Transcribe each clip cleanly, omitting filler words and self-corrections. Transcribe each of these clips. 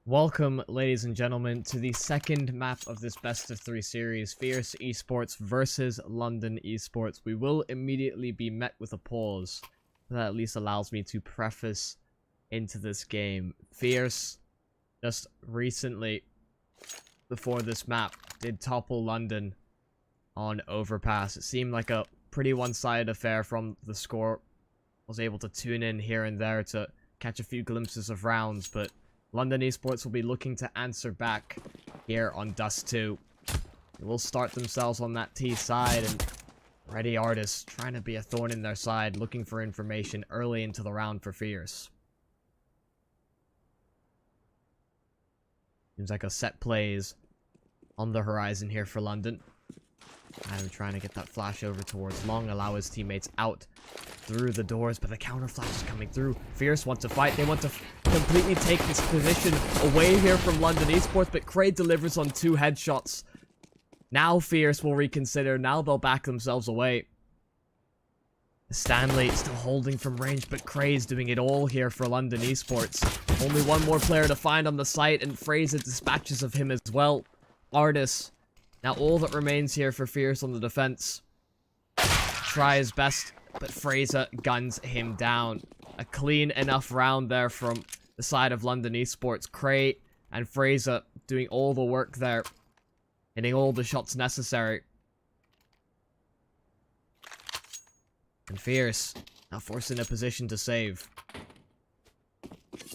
Welcome, ladies and gentlemen, to the second map of this best of 3 series, Fierce Esports versus London Esports. We will immediately be met with a pause. That at least allows me to preface into this game. Fierce, just recently, before this map, did topple London on Overpass. It seemed like a pretty one-sided affair from the score. Was able to tune in here and there to catch a few glimpses of rounds, but London Esports will be looking to answer back here on Dust 2. They will start themselves on that T side, and Ready Artists trying to be a thorn in their side, looking for information early into the round for Fierce. Seems like a set plays on the horizon here for London. Adam trying to get that flash over towards Long, allow his teammates out through the doors, but the counter flash is coming through. Fierce want to fight. They want to completely take this position away here from London Esports, but Craig delivers on 2 headshots. Now Fierce will reconsider. Now they'll back themselves away. Stanley still holding from range, but Craig's doing it all here for London Esports. Only one more player to find on the site, and Fraser dispatches of him as well. Artis. Now all that remains here for Fierce on the defense. Try his best, but Fraser guns him down. A clean enough round there from the side of London Esports. Cray and Fraser doing all the work there. Hitting all the shots necessary. And Fierce now forced in a position to save.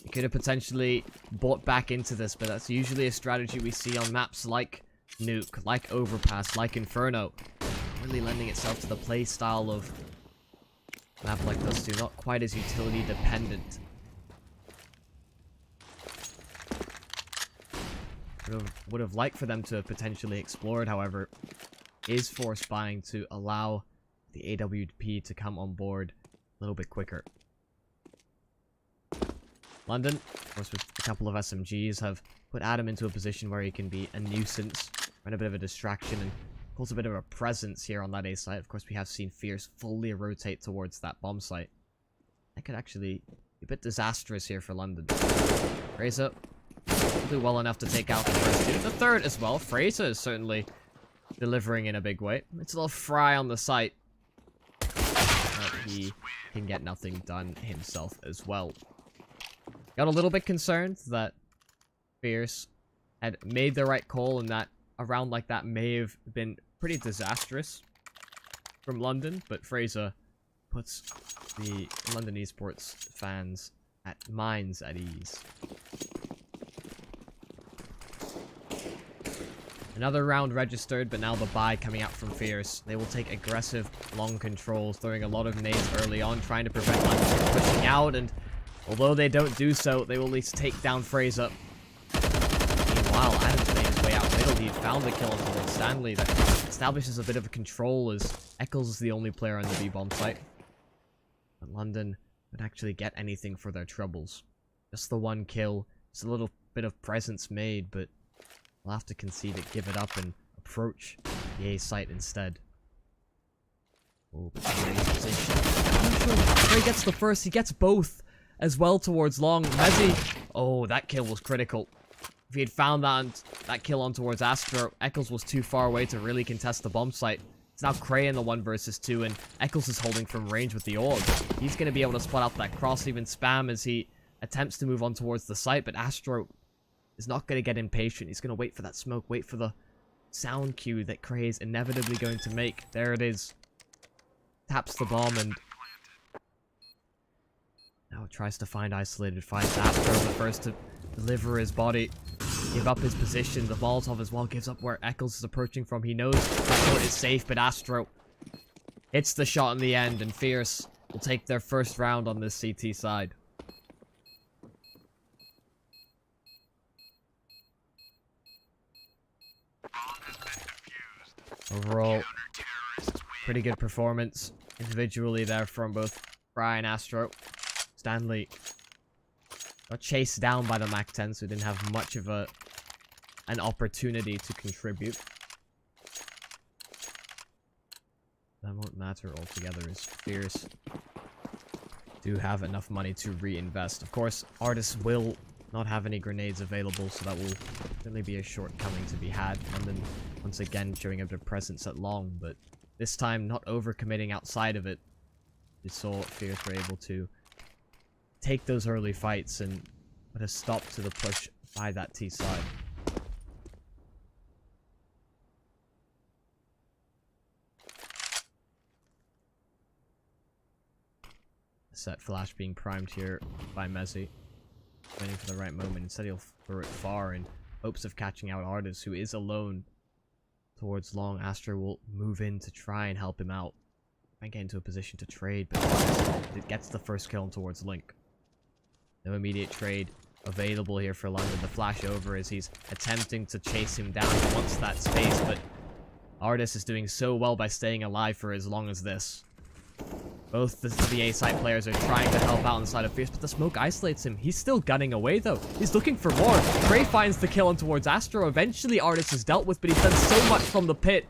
He could have potentially bought back into this, but that's usually a strategy we see on maps like Nuke, like Overpass, like Inferno. Really lending itself to the play style of a map like this, too. Not quite as utility dependent. Would have liked for them to have potentially explored, however, is force buying to allow the AWP to come on board a little bit quicker. London, of course, with a couple of SMGs, have put Adam into a position where he can be a nuisance, run a bit of a distraction, and cause a bit of a presence here on that A site. Of course, we have seen Fierce fully rotate towards that bomb site. That could actually be a bit disastrous here for London. Fraser will do well enough to take out the first 2. The third as well. Fraser is certainly delivering in a big way. It's a little fry on the site. But he can get nothing done himself as well. Got a little bit concerned that Fierce had made the right call and that a round like that may have been pretty disastrous from London, but Fraser puts the London Esports fans at minds at ease. Another round registered, but now the buy coming out from Fierce. They will take aggressive long controls, throwing a lot of nades early on, trying to prevent London from pushing out, and although they don't do so, they will at least take down Fraser. Meanwhile, Adam's made his way out middle. He found the kill on towards Stanley. That establishes a bit of a control as Eccles is the only player on the B-bomb site. But London would actually get anything for their troubles. Just the one kill. Just a little bit of presence made, but we'll have to concede it, give it up, and approach the A site instead. Oh, but Trey gets the first. He gets both as well towards Long. Mezzy. Oh, that kill was critical. If he had found that kill on towards Astro, Eccles was too far away to really contest the bomb site. It's now Cray in the 1 versus 2, and Eccles is holding from range with the orb. He's going to be able to spot out that cross, even spam as he attempts to move on towards the site, but Astro is not going to get impatient. He's going to wait for that smoke, wait for the sound cue that Cray is inevitably going to make. There it is. Taps the bomb and now tries to find isolated fights. Astro the first to deliver his body, give up his position. The Molotov as well gives up where Eccles is approaching from. He knows the shot is safe, but Astro hits the shot in the end, and Fierce will take their first round on this CT side. Overall, pretty good performance individually there from both Brian and Astro. Stanley got chased down by the MAC-10, so didn't have much of an opportunity to contribute. That won't matter altogether as Fierce do have enough money to reinvest. Of course, Artis will not have any grenades available, so that will certainly be a shortcoming to be had. London, once again, showing a bit of presence at long, but this time not overcommitting outside of it. We saw Fierce were able to take those early fights and put a stop to the push by that T side. Set flash being primed here by Mezzi. Waiting for the right moment. Instead he'll throw it far in hopes of catching out Artis, who is alone towards long. Astro will move in to try and help him out. Might get into a position to trade, but it gets the first kill towards Link. No immediate trade available here for London. The flash over as he's attempting to chase him down. He wants that space, but Artis is doing so well by staying alive for as long as this. Both the A side players are trying to help out on the side of Fierce, but the smoke isolates him. He's still gunning away, though. He's looking for more. Trey finds the kill on towards Astro. Eventually, Artis is dealt with, but he's done so much from the pit.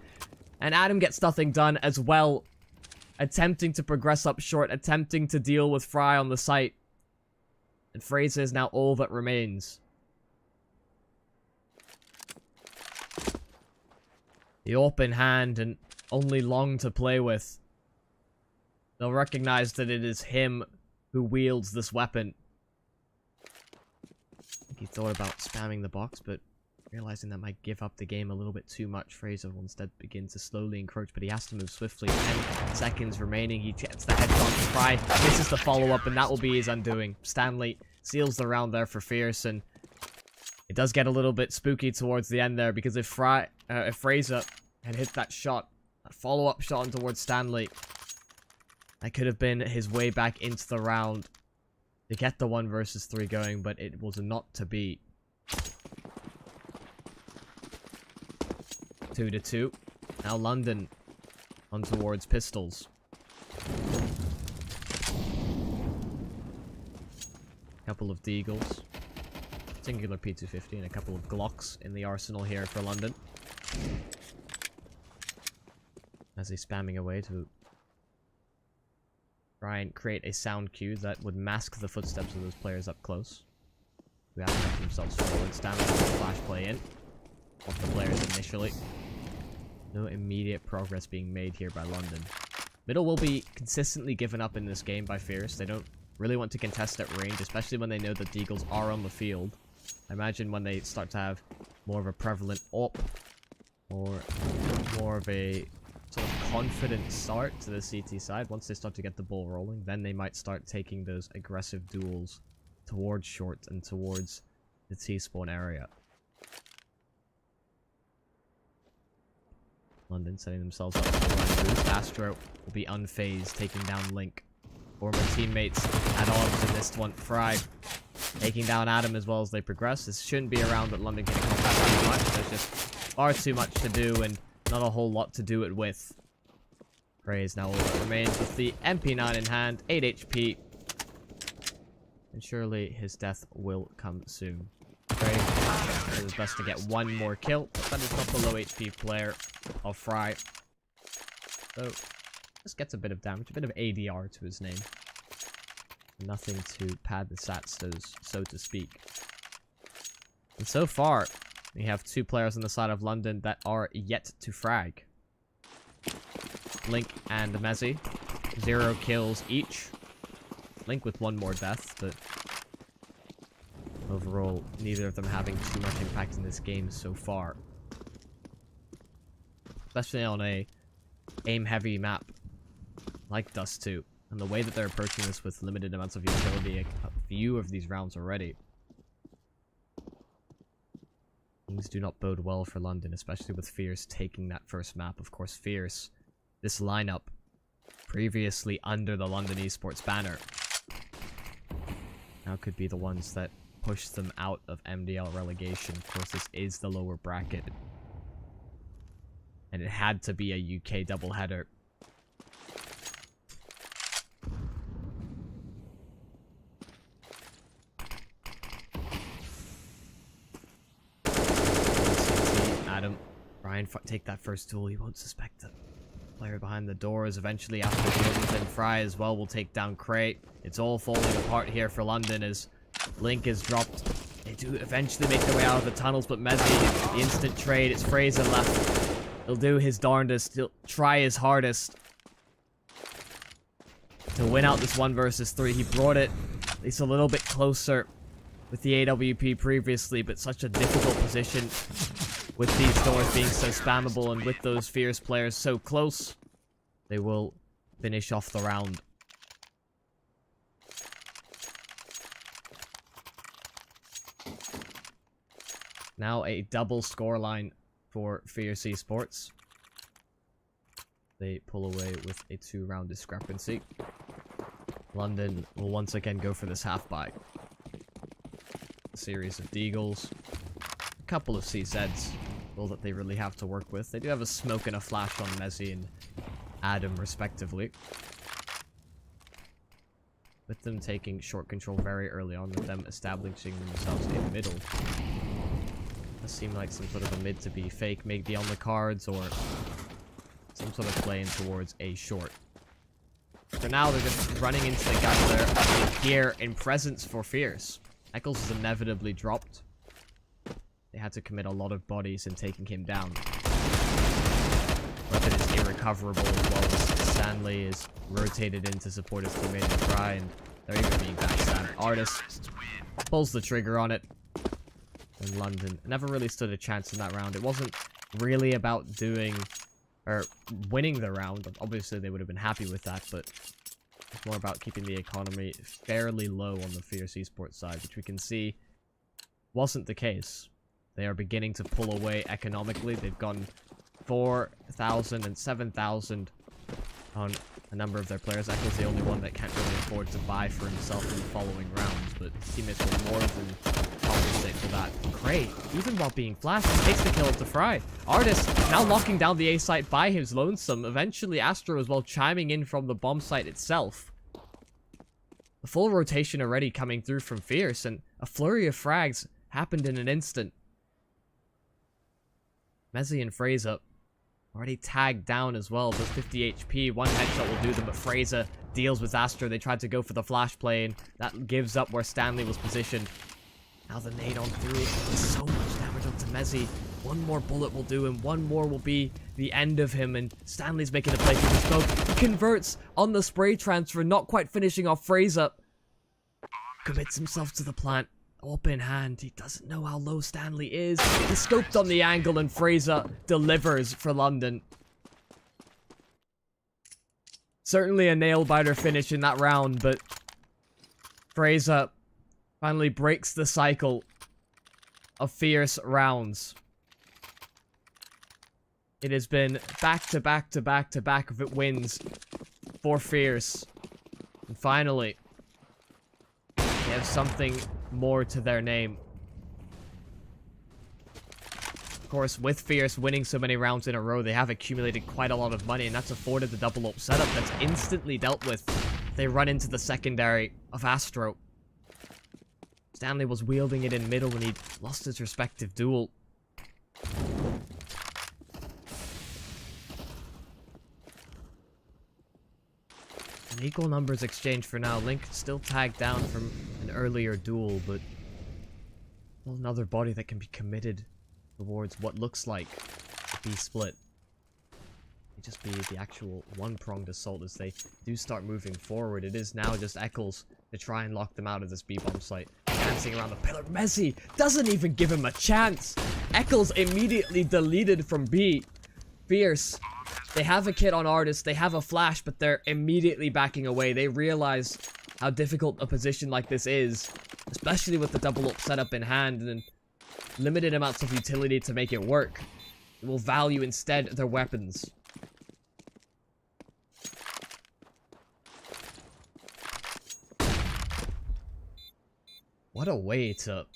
And Adam gets nothing done as well. Attempting to progress up short, attempting to deal with Fry on the site. And Fraser is now all that remains. The open hand and only long to play with. They'll recognize that it is him who wields this weapon. I think he thought about spamming the box, but realizing that might give up the game a little bit too much, Fraser will instead begin to slowly encroach, but he has to move swiftly. 10 seconds remaining. He gets the headshot to Fry. Misses the follow-up, and that will be his undoing. Stanley seals the round there for Fierce, and it does get a little bit spooky towards the end there, because if Fraser had hit that shot, that follow-up shot towards Stanley, that could have been his way back into the round to get the 1 versus 3 going, but it was not to be. 2-2. Now London on towards Pistols. Couple of Deagles. Singular P250 and a couple of Glocks in the arsenal here for London. As he's spamming away to try and create a sound cue that would mask the footsteps of those players up close. Who have kept themselves forward. Stanley with the flash play in. Off the players initially. No immediate progress being made here by London. Middle will be consistently given up in this game by Fierce. They don't really want to contest at range, especially when they know that Deagles are on the field. I imagine when they start to have more of a prevalent op, or more of a sort of confident start to the CT side, once they start to get the ball rolling, then they might start taking those aggressive duels towards short and towards the T-spawn area. London setting themselves up for a boost. Astro will be unfazed, taking down Link. Former teammates at odds in this one. Fry taking down Adam as well as they progress. This shouldn't be a round that London can combat too much. There's just far too much to do and not a whole lot to do it with. Praise now all that remains with the MP9 in hand, 8 HP. And surely his death will come soon. Praise does his best to get 1 more kill, but that is not the low HP player of Fry. So, just gets a bit of damage, a bit of ADR to his name. Nothing to pad the stats, so to speak. And so far, we have 2 players on the side of London that are yet to frag. Link and Mezzi. 0 kills each. Link with 1 more death, but overall, neither of them having too much impact in this game so far. Especially on a aim-heavy map like Dust 2. And the way that they're approaching this with limited amounts of utility, a few of these rounds already. Things do not bode well for London, especially with Fierce taking that first map. Of course, Fierce, this lineup, previously under the London Esports banner, now could be the ones that push them out of MDL relegation. Of course, this is the lower bracket. And it had to be a UK doubleheader. Adam, Ryan, take that first duel. He won't suspect the player behind the doors. Eventually, after the then Fry as well will take down Cray. It's all falling apart here for London as Link is dropped They do eventually make their way out of the tunnels, but Mezzi, the instant trade, it's Fraser left. He'll do his darndest. He'll try his hardest to win out this 1 versus 3. He brought it at least a little bit closer with the AWP previously, but such a difficult position with these doors being so spammable and with those Fierce players so close. They will finish off the round. Now a double scoreline for Fierce Esports. They pull away with a 2-round discrepancy. London will once again go for this half-buy. A series of Deagles. A couple of CZs. All that they really have to work with. They do have a smoke and a flash on Mezzi and Adam, respectively. With them taking short control very early on, with them establishing themselves in middle. Does seem like some sort of a mid to be fake, maybe on the cards, or some sort of play in towards a short. For now, they're just running into the gap there. Here in presence for Fierce. Eccles is inevitably dropped. They had to commit a lot of bodies in taking him down. Weapon is irrecoverable, as well as Stanley is rotated in to support his teammate and try, and they're even being backstabbed. Artist pulls the trigger on it. In London never really stood a chance in that round. It wasn't really about doing or winning the round. Obviously they would have been happy with that, but it's more about keeping the economy fairly low on the Fierce Esports side, which we can see wasn't the case. They are beginning to pull away economically. They've gone 4,000 and 7,000 on a number of their players. Eccles the only one that can't really afford to buy for himself in the following rounds, but teammates will more than compensate for that. Great, even while being flashed, he takes the kill to Fry. Artist now locking down the A site by his lonesome. Eventually Astro as well chiming in from the bomb site itself. The full rotation already coming through from Fierce, and a flurry of frags happened in an instant. Mezzi and Fraser already tagged down as well, but 50 HP. One headshot will do them, but Fraser deals with Astro. They tried to go for the flash play, and that gives up where Stanley was positioned. Now the nade on through. So much damage onto Mezzi. One more bullet will do him. One more will be the end of him, and Stanley's making a play for the smoke. He converts on the spray transfer, not quite finishing off Fraser. Commits himself to the plant. Open hand. He doesn't know how low Stanley is. He scoped on the angle, and Fraser delivers for London. Certainly a nail-biter finish in that round, but Fraser finally breaks the cycle of Fierce rounds. It has been back-to-back-to-back-to-back wins for Fierce. And finally, they have something more to their name. Of course, with Fierce winning so many rounds in a row, they have accumulated quite a lot of money, and that's afforded the double up setup that's instantly dealt with. They run into the secondary of Astro. Stanley was wielding it in middle when he lost his respective duel. An equal numbers exchange for now. Link still tagged down from an earlier duel, but another body that can be committed towards what looks like a B split. It just be the actual one-pronged assault as they do start moving forward. It is now just Eccles to try and lock them out of this B-bomb site. Dancing around the pillar. Mezzi doesn't even give him a chance. Eccles immediately deleted from B. Fierce. They have a kit on Artist, they have a flash, but they're immediately backing away. They realize how difficult a position like this is, especially with the double up setup in hand and limited amounts of utility to make it work. They will value instead their weapons. What a way to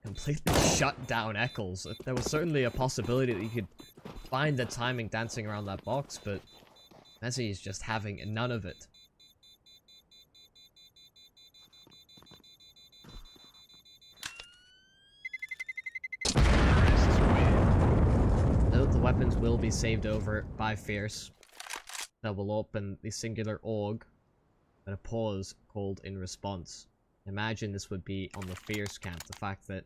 completely shut down Eccles. There was certainly a possibility that you could find the timing dancing around that box, but Mezzi is just having none of it. Note the weapons will be saved over by Fierce. That will open the singular AUG and a pause called in response. imagine this would be on the Fierce camp. The fact that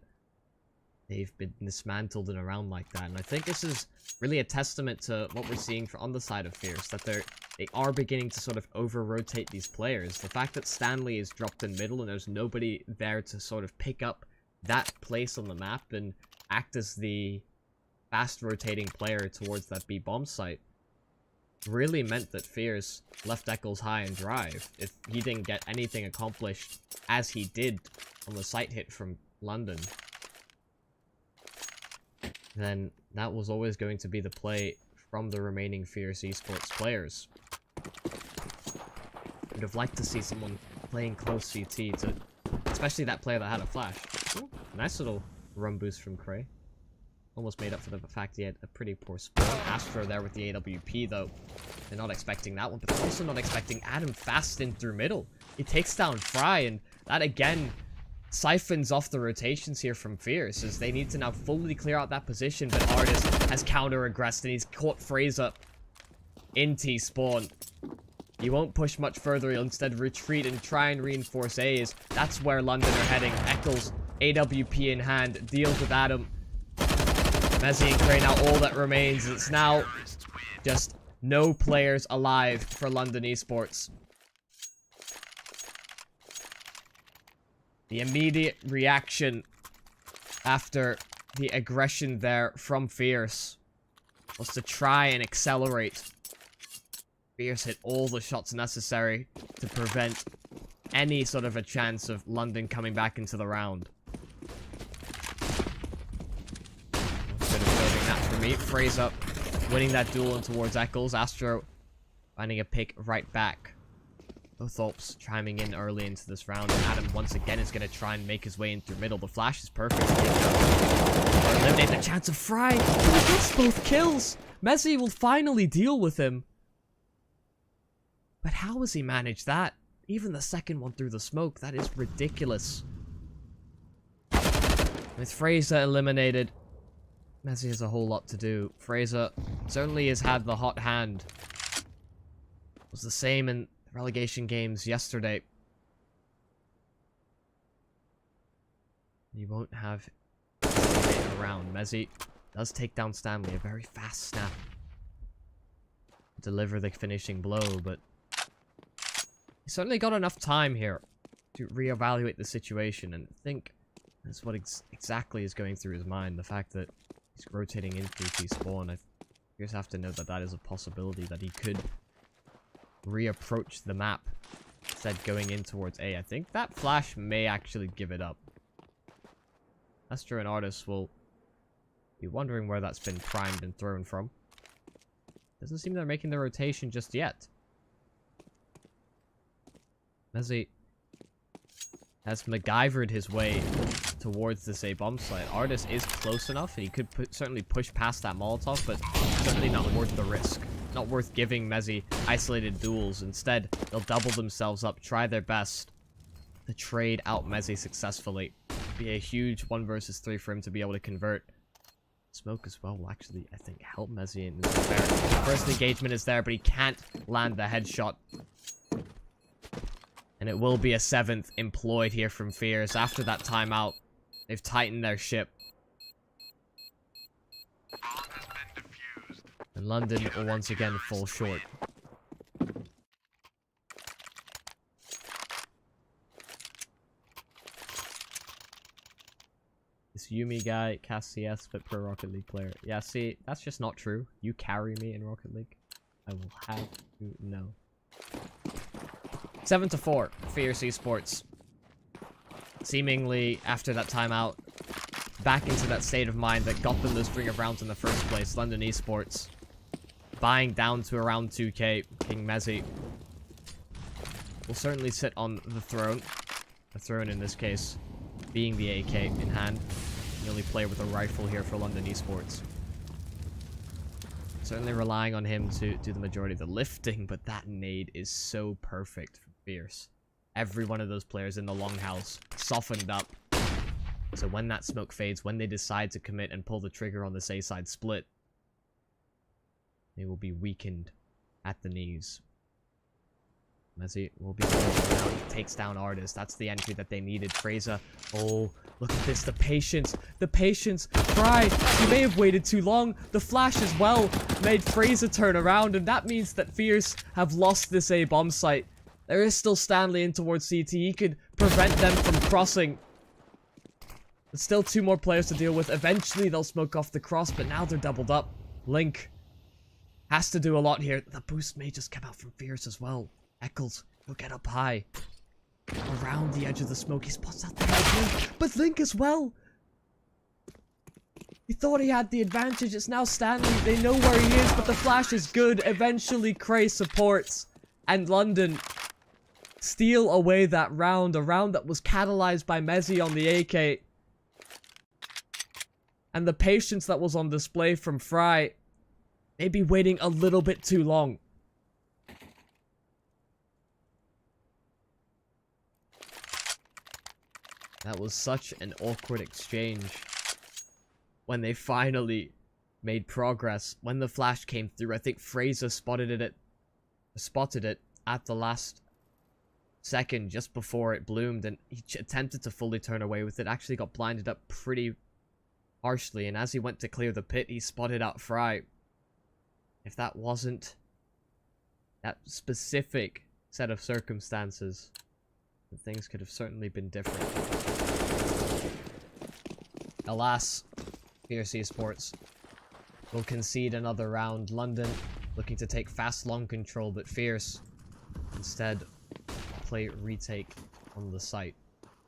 they've been dismantled in a round like that. And I think this is really a testament to what we're seeing on the side of Fierce. That they are beginning to sort of over-rotate these players. The fact that Stanley is dropped in middle and there's nobody there to sort of pick up that place on the map and act as the fast-rotating player towards that B-bomb site really meant that Fierce left Eccles high and dry. If he didn't get anything accomplished as he did on the site hit from London, then that was always going to be the play from the remaining Fierce Esports players. Would have liked to see someone playing close CT, to, especially that player that had a flash. Ooh, nice little run boost from Cray. Almost made up for the fact he had a pretty poor spawn. Astro there with the AWP though. They're not expecting that one, but they're also not expecting Adam fast in through middle. He takes down Fry, and that again siphons off the rotations here from Fierce, as they need to now fully clear out that position, but Artist has counter-aggressed and he's caught Fraser in T-spawn. He won't push much further, he'll instead retreat and try and reinforce A's. That's where London are heading. Eccles, AWP in hand, deals with Adam. Messi and Cray now all that remains. It's now just no players alive for London Esports. The immediate reaction after the aggression there from Fierce was to try and accelerate. Fierce hit all the shots necessary to prevent any sort of a chance of London coming back into the round. Bit of building that for me. Fraser winning that duel in towards Eccles. Astro finding a pick right back. Bothorpes chiming in early into this round, and Adam once again is going to try and make his way in through middle. The flash is perfect. Eliminate the chance of Fry. He gets both kills. Messi will finally deal with him. But how has he managed that? Even the second one through the smoke, that is ridiculous. With Fraser eliminated, Messi has a whole lot to do. Fraser certainly has had the hot hand. It was the same in relegation games yesterday. You won't have around. Messi does take down Stanley. A very fast snap. Deliver the finishing blow, but he certainly got enough time here to reevaluate the situation, and think that's what exactly is going through his mind. The fact that he's rotating in through T-spawn. I just have to note that that is a possibility, that he could reapproach the map instead going in towards A. I think that flash may actually give it up. Astro and Artis will be wondering where that's been primed and thrown from. Doesn't seem they're making the rotation just yet. Messi has MacGyvered his way towards this A bomb site. Artis is close enough, and he could certainly push past that Molotov, but certainly not worth the risk. Not worth giving Messi isolated duels. Instead, they'll double themselves up, try their best to trade out Messi successfully. Be a huge 1 versus 3 for him to be able to convert. Smoke as well will actually, I think, help Messi in this affair. First engagement is there, but he can't land the headshot. And it will be a 7th employed here from Fierce. After that timeout, they've tightened their ship. And London will once again fall short. This Yumi guy, CAS but pro Rocket League player. Yeah, see, that's just not true. You carry me in Rocket League. I will have to know. 7-4, Fierce Esports. Seemingly, after that timeout, back into that state of mind that got them those string of rounds in the first place. London Esports buying down to around 2k. King Messi will certainly sit on the throne. The throne in this case being the AK in hand. The only player with a rifle here for London Esports. Certainly relying on him to do the majority of the lifting, but that nade is so perfect for Fierce. Every one of those players in the longhouse softened up. So when that smoke fades, when they decide to commit and pull the trigger on this A-side split, they will be weakened at the knees. Messi will be down. Takes down Artist. That's the entry that they needed. Fraser. Oh, look at this. The patience. The patience. Fry. He may have waited too long. The flash as well made Fraser turn around. And that means that Fierce have lost this A bomb site. There is still Stanley in towards CT. He could prevent them from crossing. There's still 2 more players to deal with. Eventually they'll smoke off the cross. But now they're doubled up. Link has to do a lot here. The boost may just come out from Fierce as well. Eccles will get up high. Around the edge of the smoke. He spots out the Link. But Link as well. He thought he had the advantage. It's now Stanley. They know where he is. But the flash is good. Eventually Cray supports. And London steal away that round. A round that was catalyzed by Messi on the AK. And the patience that was on display from Fry. Maybe waiting a little bit too long. That was such an awkward exchange. When they finally made progress. When the flash came through, I think Fraser spotted it at the last second, just before it bloomed, and he attempted to fully turn away with it. Actually got blinded up pretty harshly, and as he went to clear the pit, he spotted out Fry. If that wasn't that specific set of circumstances, then things could have certainly been different. Alas, Fierce Esports will concede another round. London looking to take fast long control, but Fierce instead play retake on the site.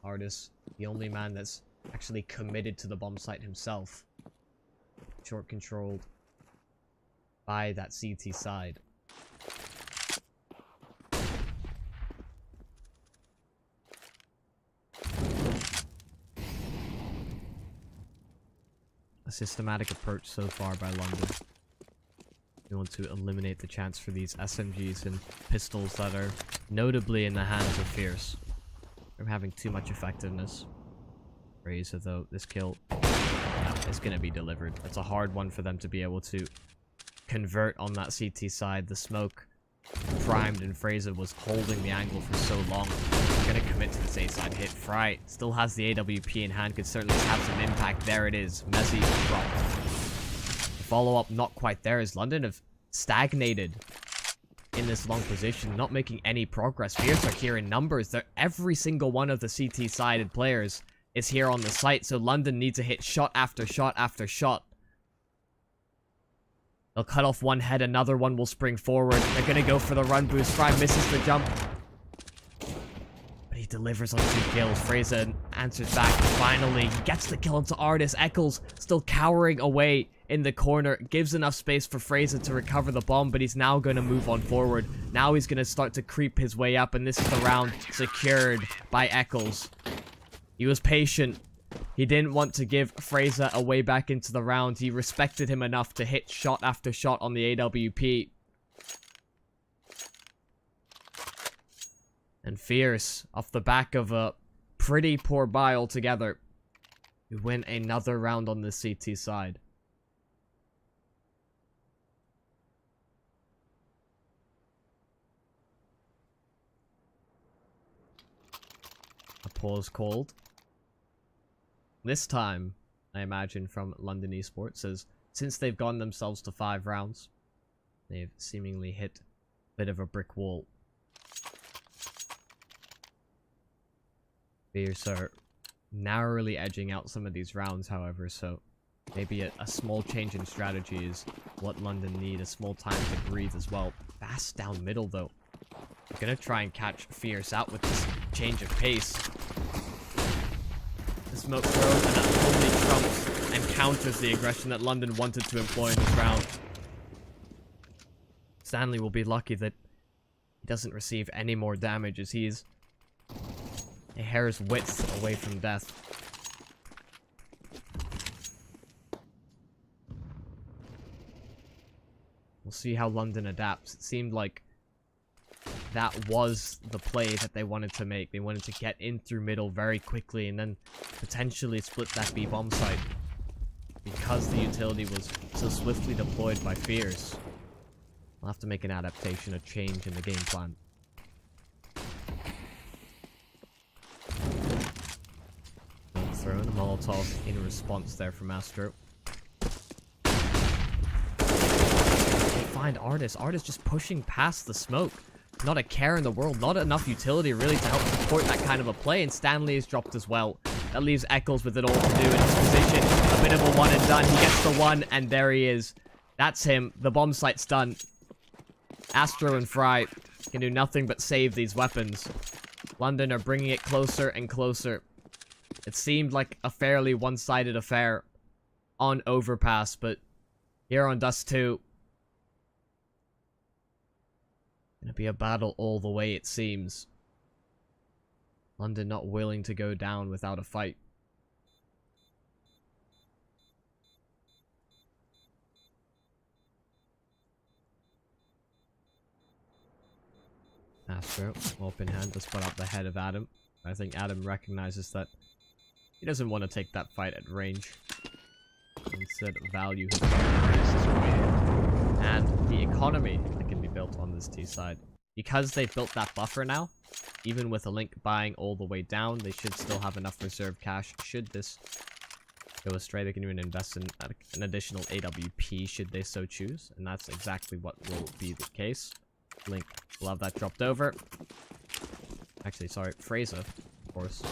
Artist, the only man that's actually committed to the bomb site himself. Short controlled by that CT side. A systematic approach so far by London. We want to eliminate the chance for these SMGs and pistols that are notably in the hands of Fierce from having too much effectiveness. Fraser, though, this kill is going to be delivered. It's a hard one for them to be able to convert on that CT side. The smoke primed and Fraser was holding the angle for so long. Going to commit to this A side hit. Fry still has the AWP in hand, could certainly have some impact. There it is. Messi dropped. The follow-up not quite there, as London have stagnated in this long position, not making any progress. Fierce are here in numbers. Every single one of the CT sided players is here on the site, so London need to hit shot after shot after shot. They'll cut off one head, another one will spring forward. They're gonna go for the run boost. Fry misses the jump, but he delivers on 2 kills. Fraser answers back. Finally, he gets the kill onto Artist. Eccles still cowering away in the corner. Gives enough space for Fraser to recover the bomb, but he's now gonna move on forward. Now he's gonna start to creep his way up, and this is the round secured by Eccles. He was patient. He didn't want to give Fraser a way back into the round. He respected him enough to hit shot after shot on the AWP. And Fierce, off the back of a pretty poor buy altogether, we win another round on the CT side. A pause called. This time, I imagine, from London Esports, as since they've gotten themselves to 5 rounds, they've seemingly hit a bit of a brick wall. Fierce are narrowly edging out some of these rounds, however, so maybe a small change in strategy is what London need. A small time to breathe as well. Fast down middle, though. They're gonna try and catch Fierce out with this change of pace. The smoke throws, and that only trumps and counters the aggression that London wanted to employ in this round. Stanley will be lucky that he doesn't receive any more damage, as he is a hair's width away from death. We'll see how London adapts. It seemed like that was the play that they wanted to make. They wanted to get in through middle very quickly and then potentially split that B bomb site. Because the utility was so swiftly deployed by Fierce, we'll have to make an adaptation, a change in the game plan. Molotov in response there from Astro. Find Artist. Artist just pushing past the smoke. Not a care in the world. Not enough utility really to help support that kind of a play. And Stanley is dropped as well. That leaves Eccles with it all to do in his position. A bit of a one and done. He gets the one, and there he is. That's him. The bomb site's done. Astro and Fry can do nothing but save these weapons. London are bringing it closer and closer. It seemed like a fairly one-sided affair on Overpass, but here on Dust 2, gonna be a battle all the way, it seems. London not willing to go down without a fight. Astro, open hand to spot up the head of Adam. I think Adam recognizes that he doesn't want to take that fight at range. Instead, value his way in. And the economy that can be built on this T side. Because they've built that buffer now, even with a Link buying all the way down, they should still have enough reserve cash. Should this go astray, they can even invest in an additional AWP should they so choose. And that's exactly what will be the case. Link will have that dropped over. Actually, sorry, Fraser, of course.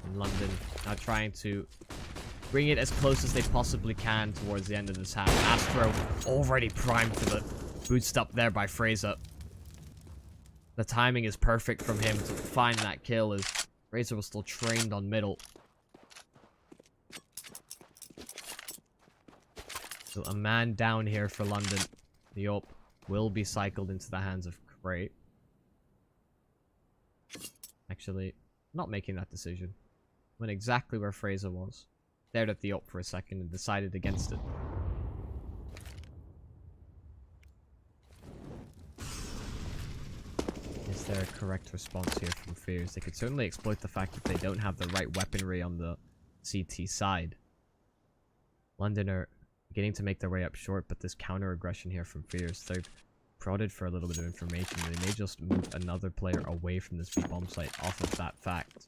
In London, now trying to bring it as close as they possibly can towards the end of this half. Astro already primed for the boost up there by Fraser. The timing is perfect from him to find that kill as Fraser was still trained on middle. So a man down here for London. The AWP will be cycled into the hands of Crate. Actually, not making that decision. Went exactly where Fraser was. Stared at the AWP for a second and decided against it. Is there a correct response here from Fears? They could certainly exploit the fact that they don't have the right weaponry on the CT side. London are beginning to make their way up short, but this counter aggression here from Fears, they've prodded for a little bit of information. They may just move another player away from this B-bomb site off of that fact.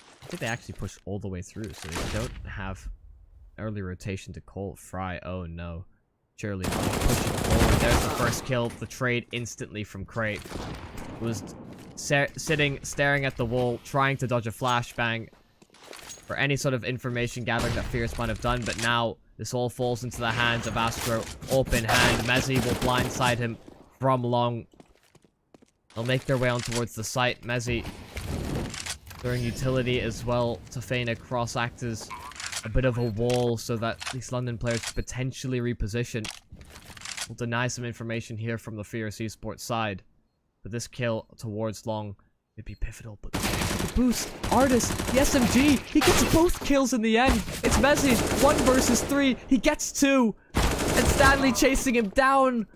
I think they actually push all the way through, so they don't have early rotation to call. Fry, oh no. Surely not pushing forward. There's the first kill. The trade instantly from Crate. Was sitting, staring at the wall, trying to dodge a flashbang for any sort of information gathering that Fierce might have done, but now this all falls into the hands of Astro. Open hand. Mezzi will blindside him from long. They'll make their way on towards the site. Mezzi throwing utility as well to feign a cross act as a bit of a wall so that these London players potentially reposition. We'll deny some information here from the Fierce Esports side. But this kill towards long would be pivotal. But the boost, Artist, the SMG, he gets both kills in the end. It's Mezzi, 1 versus 3. He gets 2. And Stanley chasing him down.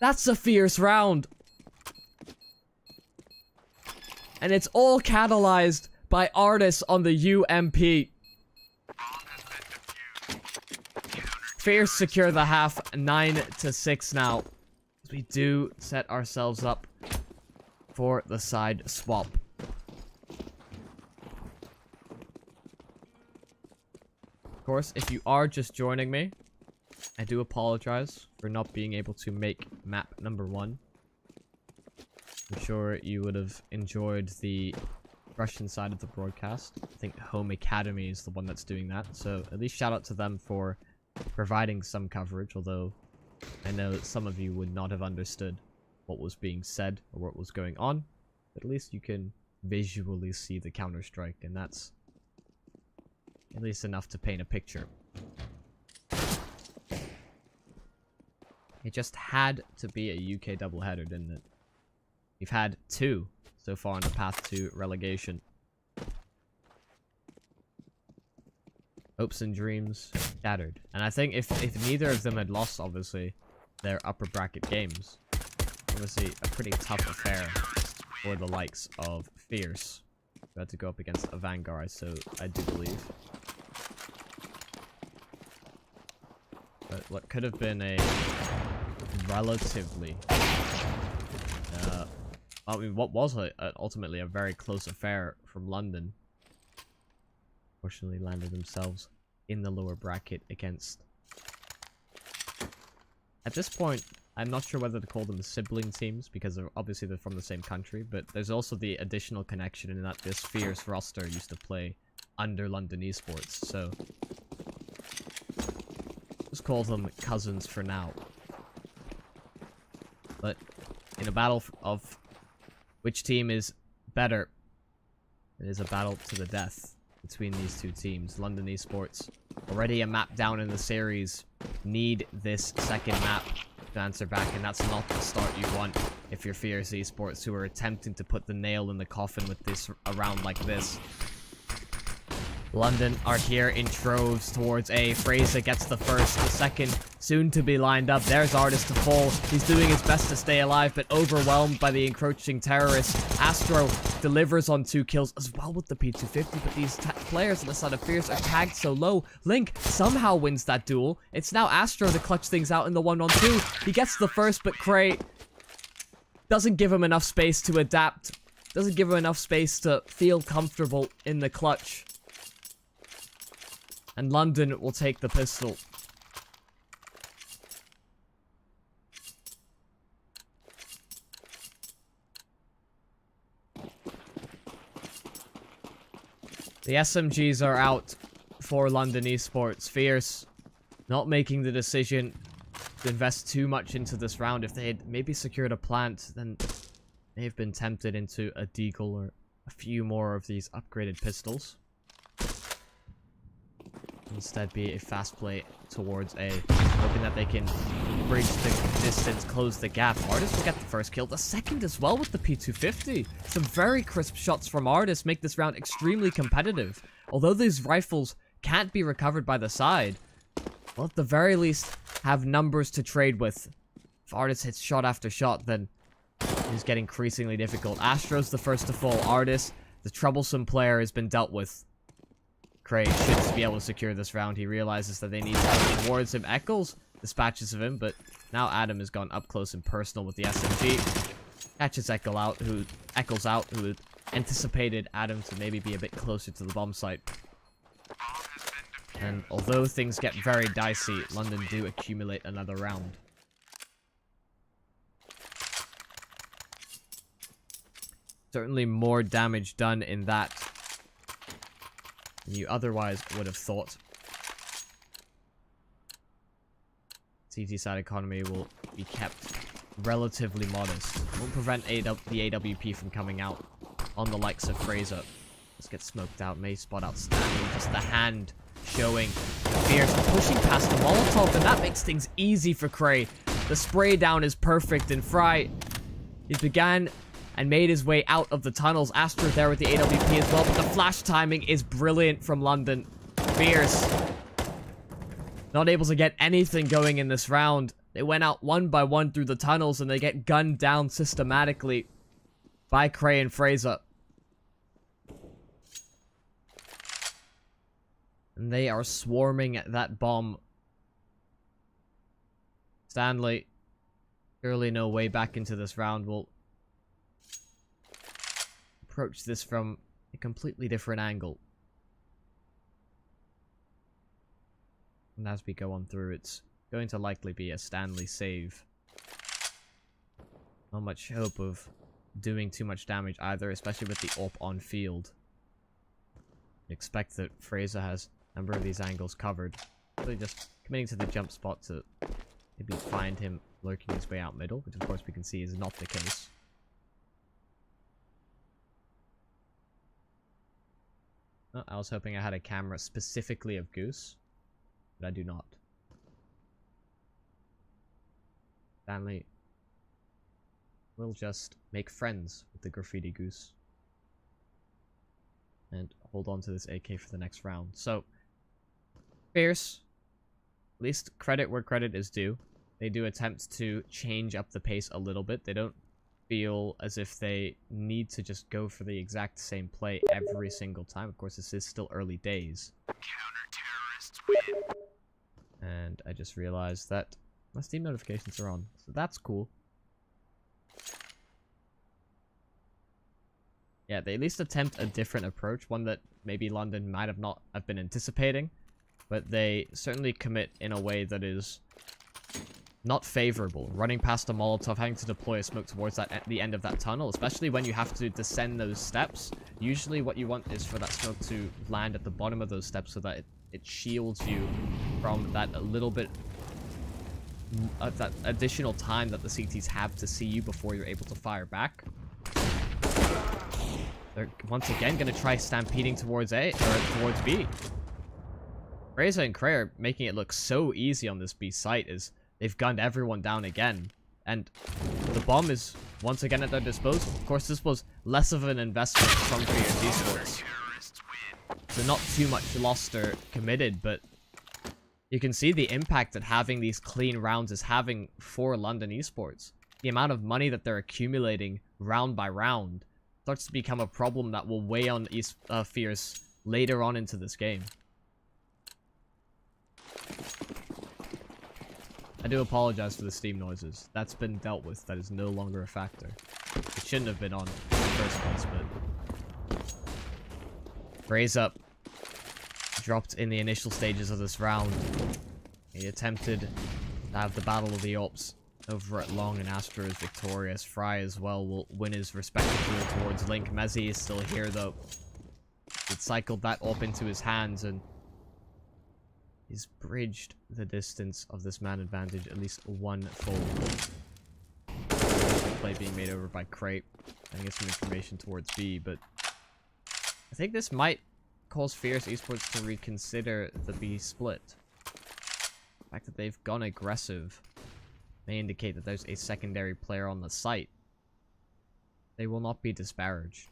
That's a fierce round. And it's all catalyzed by Artist on the UMP. Fierce secure the half, 9-6 now. We do set ourselves up for the side swap. Of course, if you are just joining me, I do apologize for not being able to make map number 1. I'm sure you would have enjoyed the Russian side of the broadcast. I think Home Academy is the one that's doing that, so at least shout out to them for providing some coverage, although I know that some of you would not have understood what was being said or what was going on. But at least you can visually see the Counter-Strike, and that's at least enough to paint a picture. It just had to be a UK doubleheader, didn't it? We've had 2 so far on the path to relegation. Hopes and dreams shattered. And I think if neither of them had lost, obviously, their upper bracket games, obviously a pretty tough affair for the likes of Fierce, who had to go up against a Vanguard, so I do believe. But what could have been a relatively I mean, what was ultimately a very close affair from London. Fortunately landed themselves in the lower bracket against... At this point, I'm not sure whether to call them sibling teams, because obviously they're from the same country, but there's also the additional connection in that this Fierce roster used to play under London Esports, so... Just call them cousins for now. But in a battle of which team is better, it is a battle to the death between these two teams. London Esports, already a map down in the series, need this second map to answer back, and that's not the start you want if you're Fierce Esports, who are attempting to put the nail in the coffin with this a round like this. London are here in troves towards A. Fraser gets the first, the second soon to be lined up. There's Artist to fall. He's doing his best to stay alive, but overwhelmed by the encroaching terrorists. Astro delivers on 2 kills as well with the P250, but these players on the side of Fierce are tagged so low. Link somehow wins that duel. It's now Astro to clutch things out in the 1-on-2. He gets the first, but Cray doesn't give him enough space to adapt. Doesn't give him enough space to feel comfortable in the clutch. And London will take the pistol. The SMGs are out for London Esports. Fierce not making the decision to invest too much into this round. If they had maybe secured a plant, then they've been tempted into a deagle or a few more of these upgraded pistols. Instead be a fast play towards A, hoping that they can bridge the distance, close the gap. Artist will get the first kill, the second as well with the P250. Some very crisp shots from Artist make this round extremely competitive. Although these rifles can't be recovered by the side, well, at the very least have numbers to trade with. If Artist hits shot after shot, then it's getting increasingly difficult. Astro's the first to fall. Artist, the troublesome player, has been dealt with. Cray should be able to secure this round. He realizes that they need to come towards him. Eccles dispatches of him, but now Adam has gone up close and personal with the SMG. Catches Eccles out, who had anticipated Adam to maybe be a bit closer to the bomb site. And although things get very dicey, London do accumulate another round. Certainly more damage done in that than you otherwise would have thought. CT side economy will be kept relatively modest. Won't prevent the AWP from coming out on the likes of Fraser. Let's get smoked out. May spot outstanding. Just the hand showing the Fierce pushing past the Molotov, and that makes things easy for Cray. The spray down is perfect, and Fry, he began and made his way out of the tunnels. Astro there with the AWP as well, but the flash timing is brilliant from London. Fierce not able to get anything going in this round. They went out one by one through the tunnels, and they get gunned down systematically by Cray and Fraser. And they are swarming at that bomb. Stanley, surely no way back into this round, will approach this from a completely different angle. And as we go on through, it's going to likely be a Stanley save. Not much hope of doing too much damage either, especially with the AWP on field. Expect that Fraser has a number of these angles covered. Really just committing to the jump spot to maybe find him lurking his way out middle, which of course we can see is not the case. Oh, I was hoping I had a camera specifically of Goose, but I do not. Stanley will just make friends with the graffiti Goose and hold on to this AK for the next round. So, Fierce, at least credit where credit is due. They do attempt to change up the pace a little bit. They don't feel as if they need to just go for the exact same play every single time. Of course, this is still early days. Counter-terrorists win. And I just realized that my Steam notifications are on, so that's cool. Yeah, they at least attempt a different approach, one that maybe London might have not have been anticipating, but they certainly commit in a way that is not favorable. Running past a Molotov, having to deploy a smoke towards the end of that tunnel, especially when you have to descend those steps. Usually what you want is for that smoke to land at the bottom of those steps so that it shields you from that a little bit that additional time that the CTs have to see you before you're able to fire back. They're once again going to try stampeding towards A, or towards B. Reza and Cray are making it look so easy on this B site as they've gunned everyone down again. And the bomb is once again at their disposal. Of course, this was less of an investment from Fierce Esports, so not too much lost or committed, but you can see the impact that having these clean rounds is having for London Esports. The amount of money that they're accumulating round by round starts to become a problem that will weigh on Fierce later on into this game. I do apologize for the Steam noises. That's been dealt with. That is no longer a factor. It shouldn't have been on in the first place, but... Raise up. Dropped in the initial stages of this round. He attempted to have the Battle of the Ops over at Long, and Astro is victorious. Fry as well will win his respective duel towards Link. Mezzi is still here though. He cycled that up into his hands and he's bridged the distance of this man advantage at least one fold. Play being made over by Crate. I think it's some information towards B, but I think this might cause Fierce Esports to reconsider the B split. The fact that they've gone aggressive may indicate that there's a secondary player on the site. They will not be disparaged.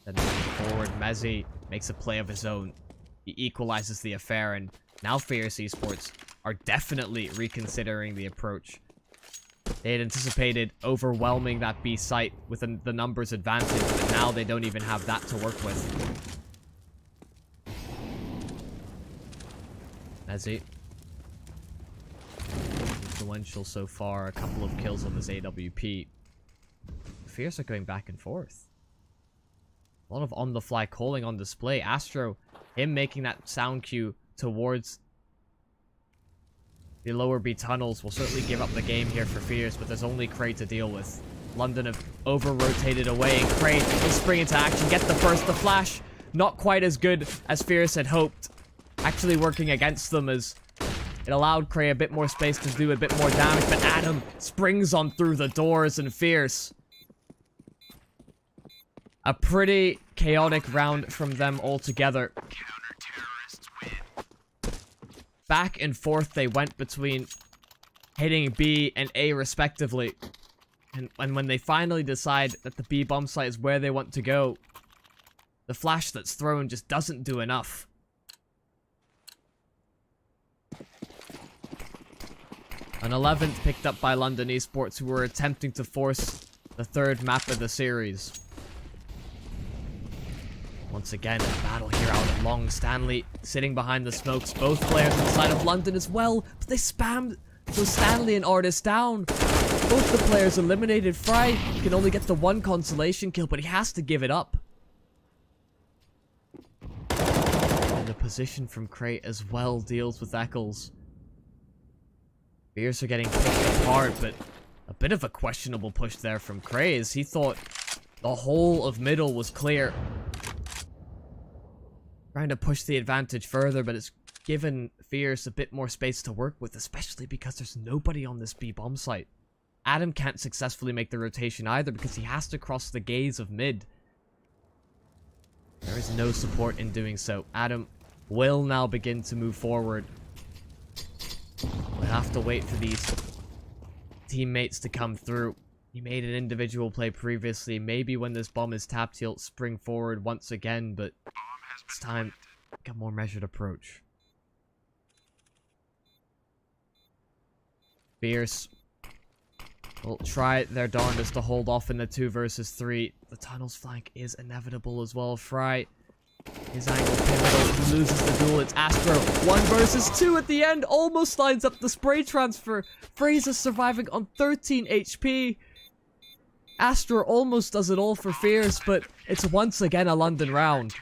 Then moving forward, Mezzi makes a play of his own. He equalizes the affair, and now Fierce Esports are definitely reconsidering the approach. They had anticipated overwhelming that B site with the numbers advantage, but now they don't even have that to work with. Mezzi. Influential so far, a couple of kills on this AWP. Fierce are going back and forth. A lot of on-the-fly calling on display. Astro, him making that sound cue towards the lower B tunnels will certainly give up the game here for Fierce, but there's only Cray to deal with. London have over-rotated away, and Cray will spring into action, get the first. The flash, not quite as good as Fierce had hoped. Actually working against them as it allowed Cray a bit more space to do a bit more damage, but Adam springs on through the doors, and Fierce. A pretty chaotic round from them altogether. Back and forth they went between hitting B and A respectively. And when they finally decide that the B bomb site is where they want to go, the flash that's thrown just doesn't do enough. An 11th picked up by London Esports, who were attempting to force the third map of the series. Once again, a battle here out at Long. Stanley sitting behind the smokes. Both players inside of London as well, but they spammed so Stanley and Artis down. Both the players eliminated. Fry can only get the one consolation kill, but he has to give it up. And the position from Crate as well deals with Eccles. Fierce are getting picked apart, but a bit of a questionable push there from Cray as he thought the whole of middle was clear. Trying to push the advantage further, but it's given Fierce a bit more space to work with, especially because there's nobody on this B bomb site. Adam can't successfully make the rotation either because he has to cross the gaze of mid. There is no support in doing so. Adam will now begin to move forward. We'll have to wait for these teammates to come through. He made an individual play previously. Maybe when this bomb is tapped, he'll spring forward once again, but it's time to take a more measured approach. Fierce will try their darndest to hold off in the 2 versus 3. The tunnel's flank is inevitable as well. Fry, his angle pivotal, he loses the duel. It's Astro, 1 versus 2 at the end, almost lines up the spray transfer. Fraser surviving on 13 HP. Astra almost does it all for Fierce, but it's once again a London round.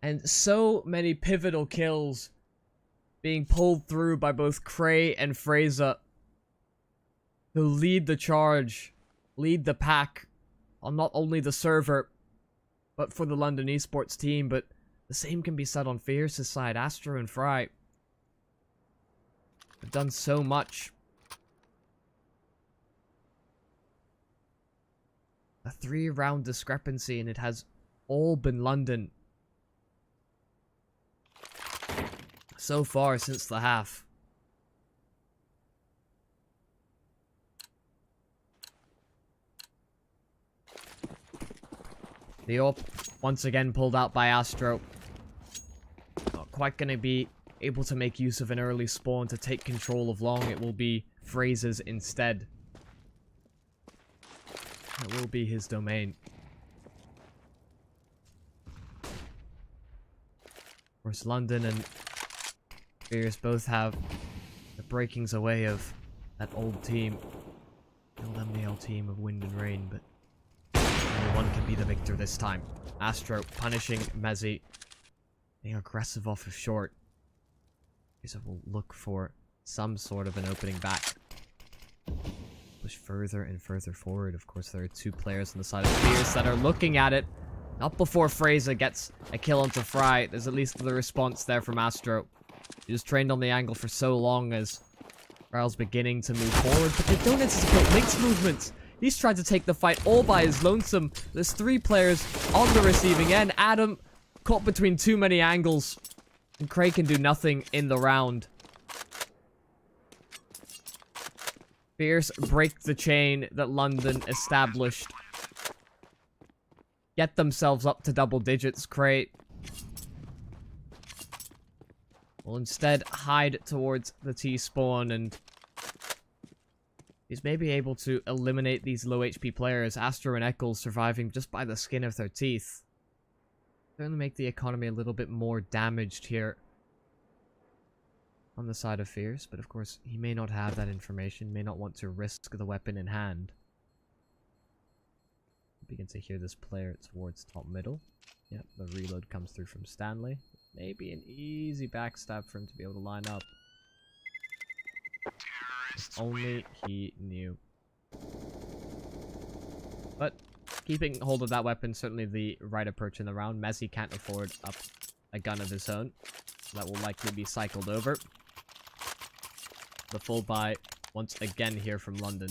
And so many pivotal kills being pulled through by both Cray and Fraser, who lead the charge, lead the pack on not only the server, but for the London esports team. But the same can be said on Fierce's side. Astro and Fry have done so much. A 3-round discrepancy, and it has all been London so far since the half. The AWP once again pulled out by Astro. Not quite going to be able to make use of an early spawn to take control of long. It will be Fraser's instead. It will be his domain. Of course, London and Fierce both have the breakings away of that old team. The old MDL team of Wind and Rain, but only one can be the victor this time. Astro punishing Mezzi. Being aggressive off of short. Fierce will look for some sort of an opening back. Push further and further forward. Of course, there are 2 players on the side of Fierce that are looking at it. Not before Fraser gets a kill onto Fry. There's at least the response there from Astro. He was trained on the angle for so long as Raul's beginning to move forward, but they don't anticipate Link's movements. He's trying to take the fight all by his lonesome. There's 3 players on the receiving end. Adam caught between too many angles, and Craig can do nothing in the round. Fierce break the chain that London established. Get themselves up to double digits. Cray will instead hide towards the T-spawn, and he's maybe able to eliminate these low HP players. Astro and Eccles surviving just by the skin of their teeth. Certainly make the economy a little bit more damaged here on the side of Fierce, but of course he may not have that information, may not want to risk the weapon in hand. Begin to hear this player towards top middle. Yep, the reload comes through from Stanley. Maybe an easy backstab for him to be able to line up. If only he knew. But keeping hold of that weapon, certainly the right approach in the round. Messi can't afford up a gun of his own. So that will likely be cycled over. The full buy once again here from London.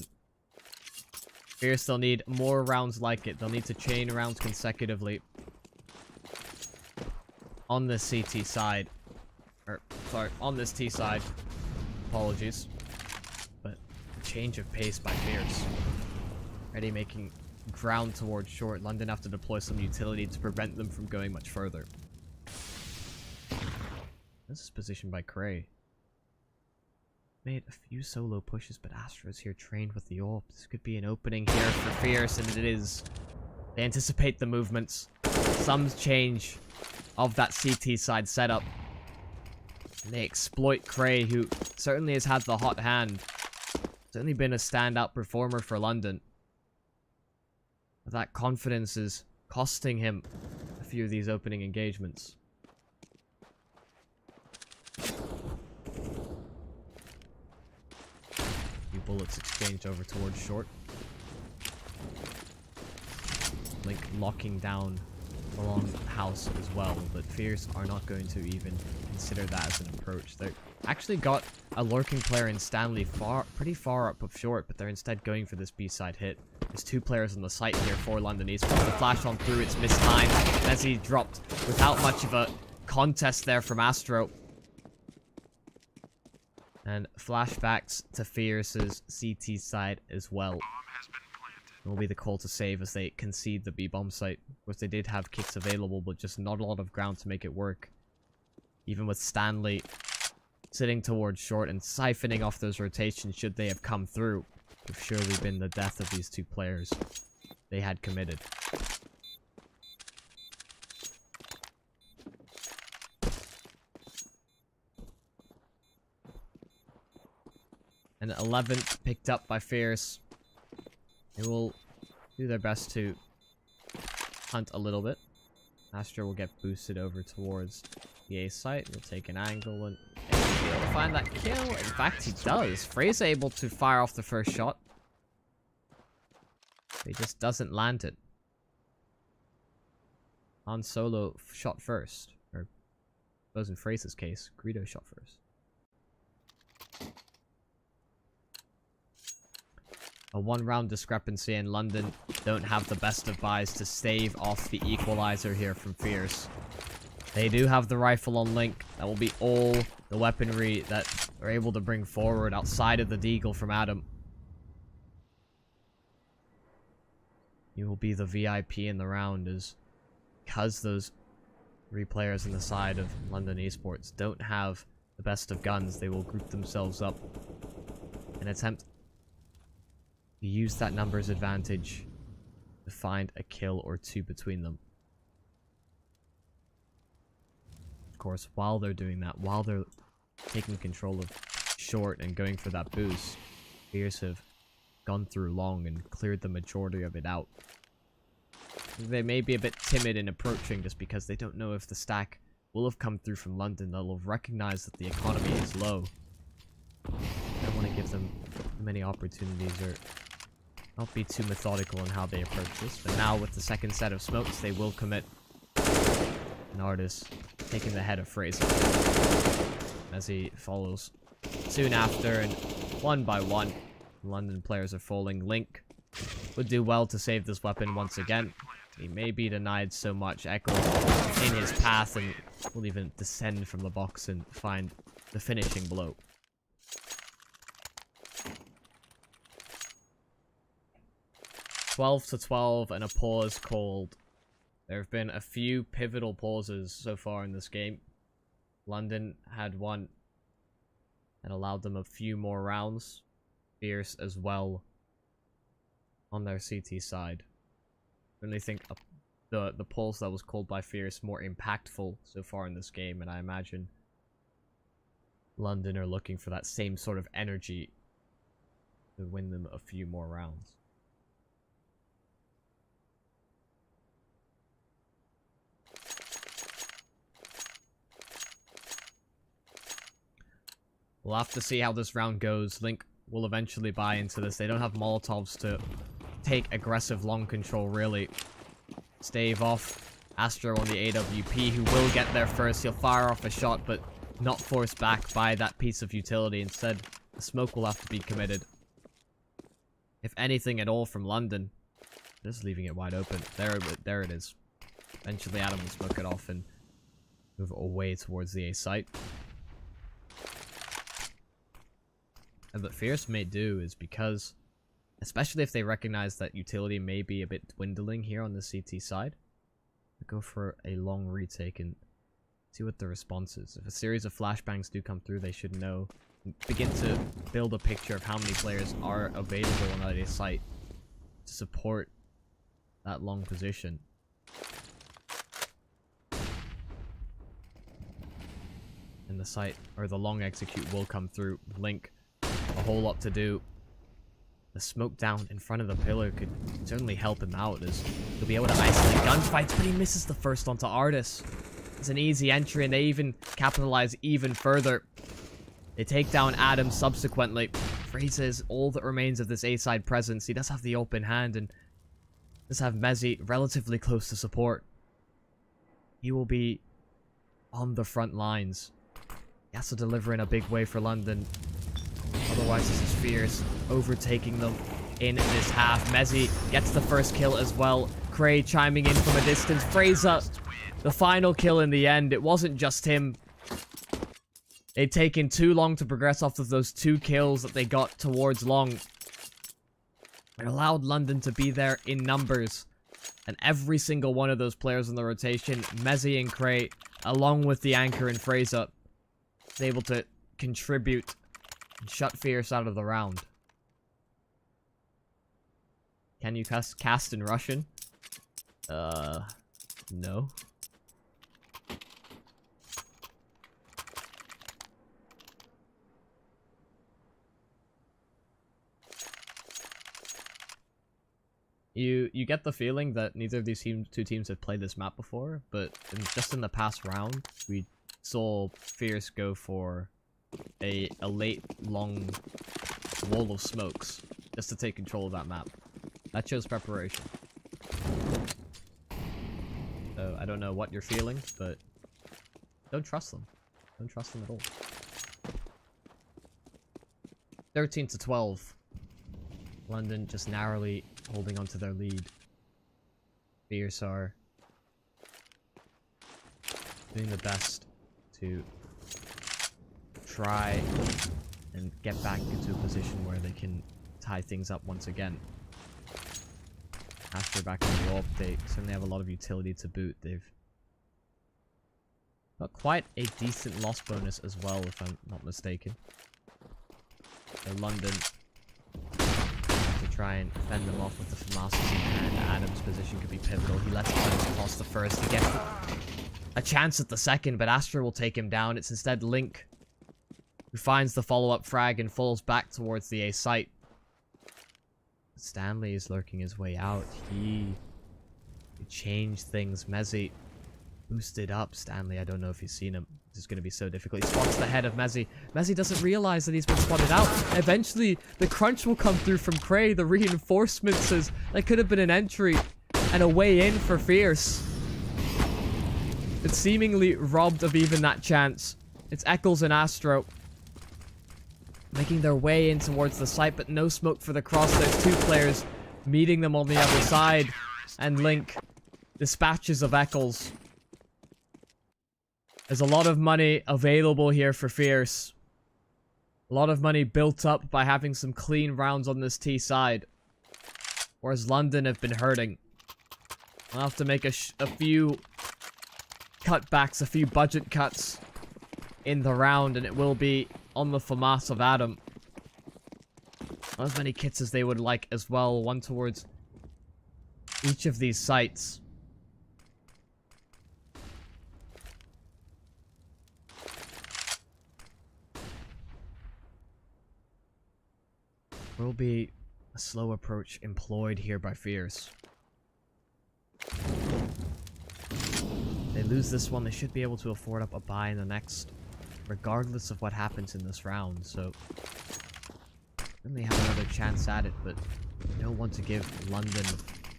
Fierce, they'll need more rounds like it. They'll need to chain rounds consecutively on the CT side. Or, sorry, on this T side. Apologies. But a change of pace by Fierce. Already making ground towards short. London have to deploy some utility to prevent them from going much further. This is positioned by Cray. Made a few solo pushes, but Astro's here trained with the AWP. This could be an opening here for Fierce, and it is. They anticipate the movements. Some change of that CT side setup. And they exploit Cray, who certainly has had the hot hand. Certainly been a standout performer for London. But that confidence is costing him a few of these opening engagements. Bullets exchanged over towards short. Link locking down along the house as well, but Fierce are not going to even consider that as an approach. They've actually got a lurking player in Stanley pretty far up of short, but they're instead going for this B-side hit. There's 2 players on the site here for London Esports. The flash on through, it's mistimed as he dropped without much of a contest there from Astro. And flashbacks to Fierce's CT side as well. It will be the call to save as they concede the B-bomb site. Of course, they did have kicks available, but just not a lot of ground to make it work. Even with Stanley sitting towards short and siphoning off those rotations should they have come through. Would have surely been the death of these 2 players they had committed. And 11th picked up by Fierce. They will do their best to hunt a little bit. Astra will get boosted over towards the A site. He'll take an angle and he'll find that kill. In fact, he does. Fraser able to fire off the first shot. He just doesn't land it. Han Solo shot first. Or, I suppose in Fraser's case, Greedo shot first. A one-round discrepancy, and London don't have the best of buys to stave off the equalizer here from Fierce. They do have the rifle on Link. That will be all the weaponry that they're able to bring forward outside of the Deagle from Adam. You will be the VIP in the round, as because those 3 players on the side of London Esports don't have the best of guns, they will group themselves up and attempt to use that numbers advantage to find a kill or 2 between them. Of course, while they're doing that, while they're taking control of short and going for that boost, Fierce have gone through long and cleared the majority of it out. They may be a bit timid in approaching just because they don't know if the stack will have come through from London. They'll have recognized that the economy is low. I don't want to give them many opportunities or not be too methodical in how they approach this. But now with the second set of smokes, they will commit. An artist taking the head of Fraser as he follows soon after, and one by one, London players are falling. Link would do well to save this weapon once again. He may be denied so much. Echo in his path and will even descend from the box and find the finishing blow. (12-12) and a pause called. There have been a few pivotal pauses so far in this game. London had one that allowed them a few more rounds. Fierce as well on their CT side. I really think the pulse that was called by Fierce more impactful so far in this game, and I imagine London are looking for that same sort of energy to win them a few more rounds. We'll have to see how this round goes. Link will eventually buy into this. They don't have Molotovs to take aggressive long control, really. Stave off Astro on the AWP, who will get there first. He'll fire off a shot, but not forced back by that piece of utility. Instead, the smoke will have to be committed. If anything at all from London. Just leaving it wide open. There it is. Eventually, Adam will smoke it off and move away towards the A site. And what Fierce may do is, because, especially if they recognize that utility may be a bit dwindling here on the CT side, go for a long retake and see what the response is. If a series of flashbangs do come through, they should know, begin to build a picture of how many players are available on that A site to support that long position. And the site, or the long execute, will come through. Link, a whole lot to do. The smoke down in front of the pillar could certainly help him out, as he'll be able to isolate gunfights, but he misses the first onto Artis. It's an easy entry, and they even capitalize even further. They take down Adam subsequently. Freezes all that remains of this A-side presence. He does have the open hand, and does have Mezzi relatively close to support. He will be on the front lines. He has to deliver in a big way for London. Otherwise, this is Fierce overtaking them in this half. Mezzi gets the first kill as well. Cray chiming in from a distance. Fraser, the final kill in the end. It wasn't just him. They'd taken too long to progress off of those 2 kills that they got towards long. It allowed London to be there in numbers. And every single one of those players in the rotation, Mezzi and Cray, along with the anchor and Fraser, was able to contribute and shut Fierce out of the round. Can you cast in Russian? No. You get the feeling that neither of these two teams have played this map before, but just in the past round, we saw Fierce go for a late, long wall of smokes just to take control of that map. That shows preparation. So, I don't know what you're feeling, but don't trust them. Don't trust them at all. 13-12. London just narrowly holding onto their lead. Fierce are doing the best to try and get back into a position where they can tie things up once again. After back in the AWP, they certainly have a lot of utility to boot. They've got quite a decent loss bonus as well, if I'm not mistaken. So London to try and fend them off with the FAMAS, and Adam's position could be pivotal. He lets Artist cross the first to get a chance at the second, but Astra will take him down. It's instead Link who finds the follow-up frag and falls back towards the A site. Stanley is lurking his way out. He changed things. Mezzi boosted up. Stanley, I don't know if you've seen him. This is going to be so difficult. He spots the head of Mezzi. Mezzi doesn't realize that he's been spotted out. Eventually, the crunch will come through from Cray. The reinforcement says that could have been an entry and a way in for Fierce. It's seemingly robbed of even that chance. It's Eccles and Astro making their way in towards the site, but no smoke for the cross. There's two players meeting them on the other side, and Link dispatches of Eccles. There's a lot of money available here for Fierce. A lot of money built up by having some clean rounds on this T side. Whereas London have been hurting. I'll have to make a few cutbacks, a few budget cuts in the round, and it will be on the FAMAS of Adam. Not as many kits as they would like as well. One towards each of these sites. Will be a slow approach employed here by Fierce. They lose this one, they should be able to afford up a buy in the next, regardless of what happens in this round. So then they have another chance at it, but they don't want to give London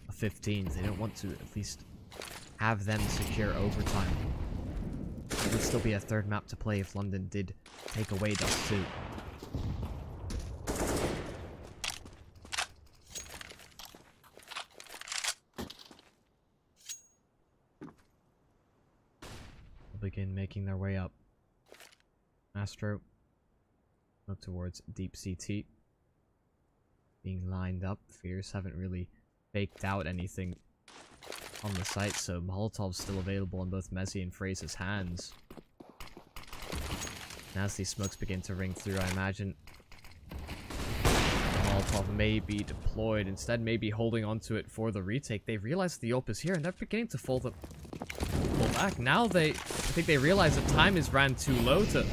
a 15. They don't want to at least have them secure overtime. There would still be a third map to play if London did take away Dust 2. Begin making their way up. Astro up towards deep CT. Being lined up. Fierce haven't really faked out anything on the site, so Molotov's still available on both Mezzi and Fraser's hands. And as these smokes begin to ring through, I imagine Molotov may be deployed. Instead, maybe holding onto it for the retake. They realize the AWP is here, and they're beginning to pull back. Now I think they realize that time is ran too low to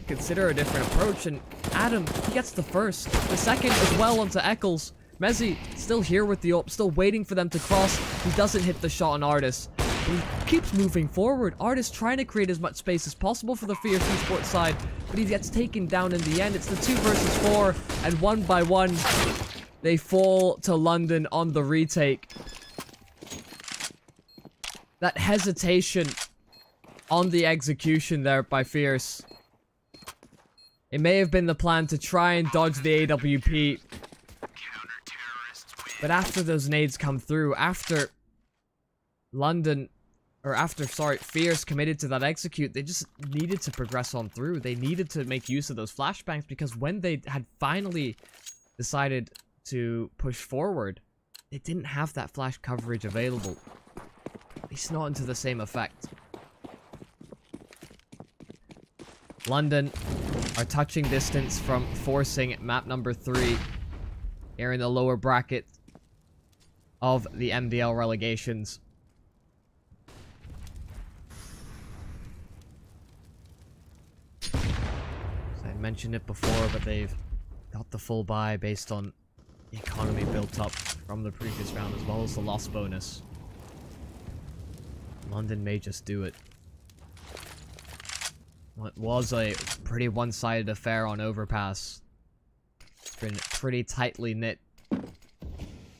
consider a different approach, and Adam, he gets the first. The second as well onto Eccles. Mezzi still here with the AWP, still waiting for them to cross. He doesn't hit the shot on Artis. He keeps moving forward. Artis trying to create as much space as possible for the Fierce Esports side, but he gets taken down in the end. It's the 2 versus 4, and one by one, they fall to London on the retake. That hesitation on the execution there by Fierce. It may have been the plan to try and dodge the AWP. But after those nades come through, after Fierce committed to that execute, they just needed to progress on through. They needed to make use of those flashbangs, because when they had finally decided to push forward, they didn't have that flash coverage available. At least not into the same effect. London are touching distance from forcing map number 3 here in the lower bracket of the MDL relegations. So I mentioned it before, but they've got the full buy based on economy built up from the previous round, as well as the loss bonus. London may just do it. What was a pretty one-sided affair on Overpass. It's been pretty tightly knit.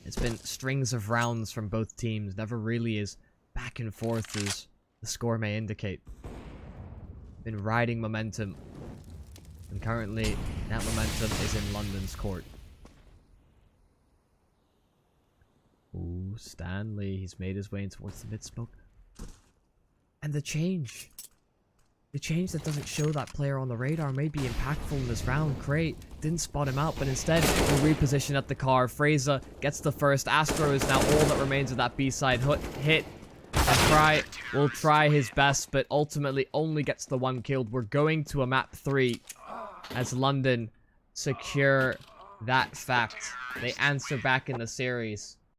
It's been strings of rounds from both teams, never really as back and forth as the score may indicate. Been riding momentum, and currently that momentum is in London's court. Ooh, Stanley, he's made his way in towards the mid-smoke. And the change that doesn't show that player on the radar may be impactful in this round. Crate didn't spot him out, but instead will reposition at the car. Fraser gets the first. Astro is now all that remains of that B-side hit. And will try his best, but ultimately only gets the one killed. We're going to a map 3 as London secure that fact. They answer back in the series.